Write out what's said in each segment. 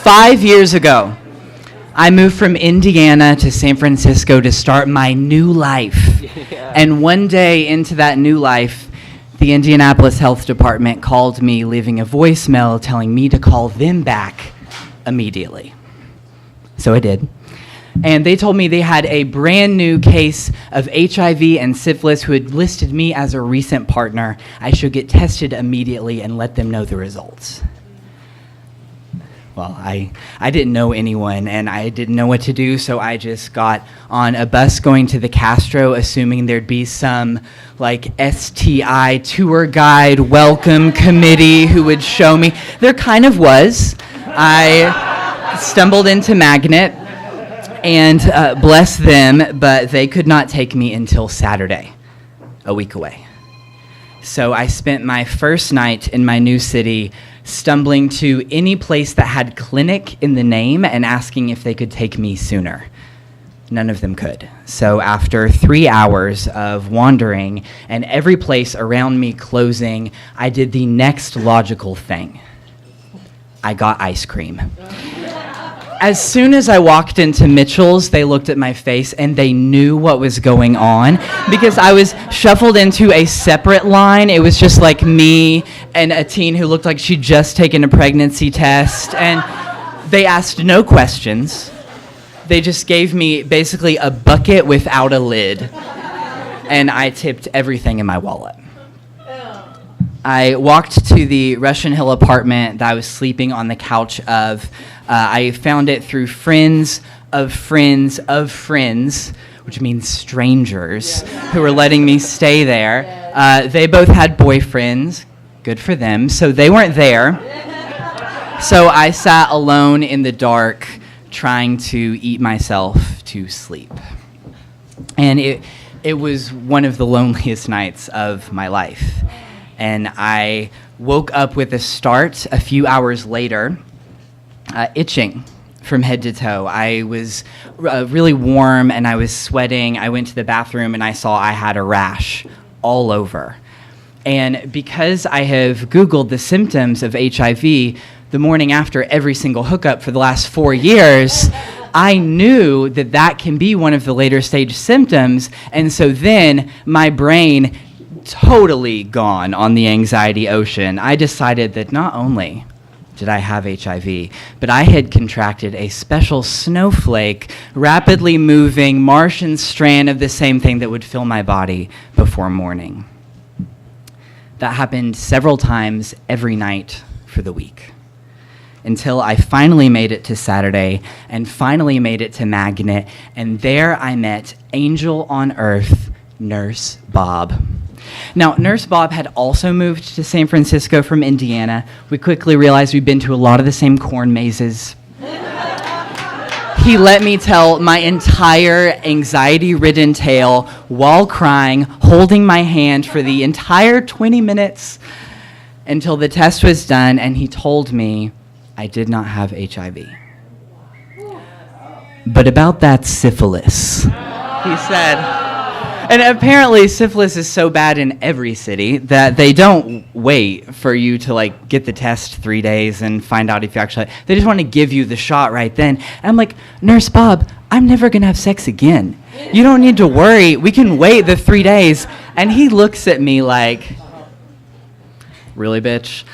5 years ago, I moved from Indiana to San Francisco to start my new life. Yeah. And one day into that new life, the Indianapolis Health Department called me, leaving a voicemail telling me to call them back immediately. So I did. And they told me they had a brand new case of HIV and syphilis who had listed me as a recent partner. I should get tested immediately and let them know the results. Well, I didn't know anyone, and I didn't know what to do, so I just got on a bus going to the Castro, assuming there'd be some, STI tour guide welcome committee who would show me. There kind of was. I stumbled into Magnet, and bless them, but they could not take me until Saturday, a week away. So I spent my first night in my new city stumbling to any place that had clinic in the name and asking if they could take me sooner. None of them could. So after 3 hours of wandering and every place around me closing, I did the next logical thing. I got ice cream. As soon as I walked into Mitchell's, they looked at my face and they knew what was going on because I was shuffled into a separate line. It was just like me and a teen who looked like she'd just taken a pregnancy test. And they asked no questions. They just gave me basically a bucket without a lid. And I tipped everything in my wallet. I walked to the Russian Hill apartment that I was sleeping on the couch of. I found it through friends of friends of friends, which means strangers, who were letting me stay there. They both had boyfriends. Good for them. So they weren't there. So I sat alone in the dark trying to eat myself to sleep. And it was one of the loneliest nights of my life. And I woke up with a start a few hours later, itching from head to toe. I was really warm and I was sweating. I went to the bathroom and I saw I had a rash all over. And because I have Googled the symptoms of HIV the morning after every single hookup for the last 4 years, I knew that can be one of the later stage symptoms. And so then my brain, totally gone on the anxiety ocean, I decided that not only did I have HIV, but I had contracted a special snowflake, rapidly moving Martian strand of the same thing that would fill my body before morning. That happened several times every night for the week, until I finally made it to Saturday and finally made it to Magnet, and there I met Angel on Earth, Nurse Bob. Now, Nurse Bob had also moved to San Francisco from Indiana. We quickly realized we'd been to a lot of the same corn mazes. He let me tell my entire anxiety-ridden tale while crying, holding my hand for the entire 20 minutes until the test was done, and he told me I did not have HIV. But about that syphilis, he said. And apparently syphilis is so bad in every city that they don't wait for you to get the test 3 days and find out if you actually, they just want to give you the shot right then. And I'm like, Nurse Bob, I'm never going to have sex again. You don't need to worry. We can wait the 3 days. And he looks at me like, really, bitch?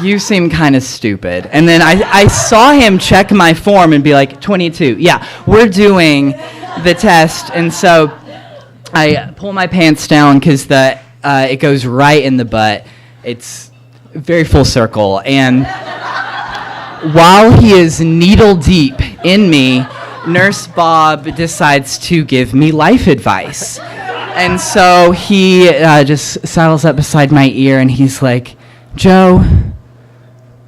You seem kind of stupid. And then I saw him check my form and be like, 22. Yeah, we're doing the test. And so I pull my pants down because it goes right in the butt. It's very full circle. And while he is needle deep in me, Nurse Bob decides to give me life advice. And so he just saddles up beside my ear and he's like, Joe,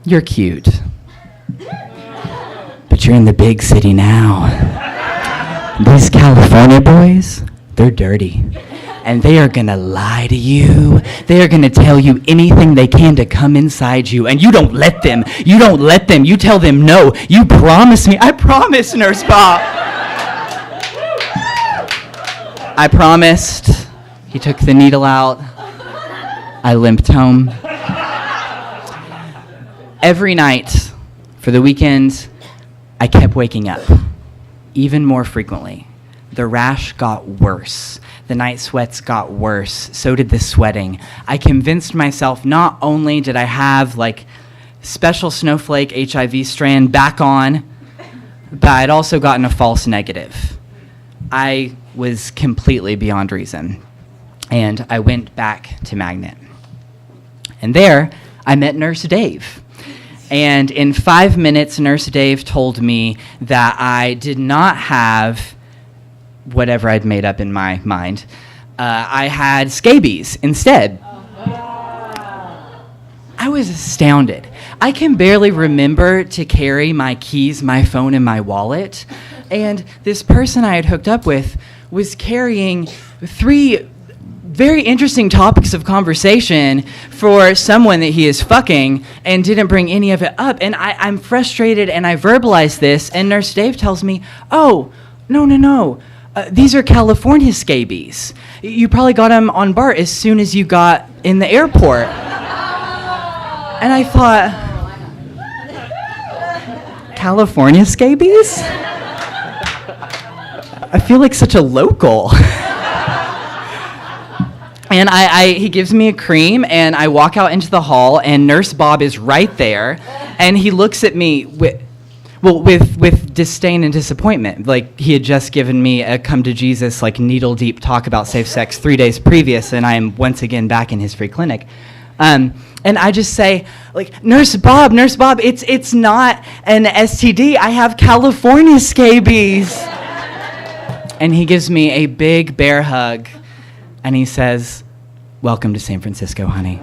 you're cute, but you're in the big city now. These California boys, they're dirty, and they are gonna lie to you. They are gonna tell you anything they can to come inside you, and you don't let them. You don't let them. You tell them no. You promise me. I promise, Nurse Bob. I promised. He took the needle out. I limped home. Every night For the weekend, I kept waking up, even more frequently. The rash got worse. The night sweats got worse. So did the sweating. I convinced myself not only did I have special snowflake HIV strand back on, but I'd also gotten a false negative. I was completely beyond reason. And I went back to Magnet. And there, I met Nurse Dave. And in 5 minutes, Nurse Dave told me that I did not have whatever I'd made up in my mind. I had scabies instead. I was astounded. I can barely remember to carry my keys, my phone, and my wallet. And this person I had hooked up with was carrying 3 very interesting topics of conversation for someone that he is fucking and didn't bring any of it up. And I'm frustrated, and I verbalize this, and Nurse Dave tells me, oh, no. These are California scabies. You probably got them on BART as soon as you got in the airport. And I thought, California scabies? I feel like such a local. And he gives me a cream, and I walk out into the hall, and Nurse Bob is right there, and he looks at me with disdain and disappointment. Like he had just given me a come to Jesus, needle-deep talk about safe sex 3 days previous, and I am once again back in his free clinic. And I just say, Nurse Bob, it's not an STD. I have California scabies. And he gives me a big bear hug, and he says, welcome to San Francisco, honey.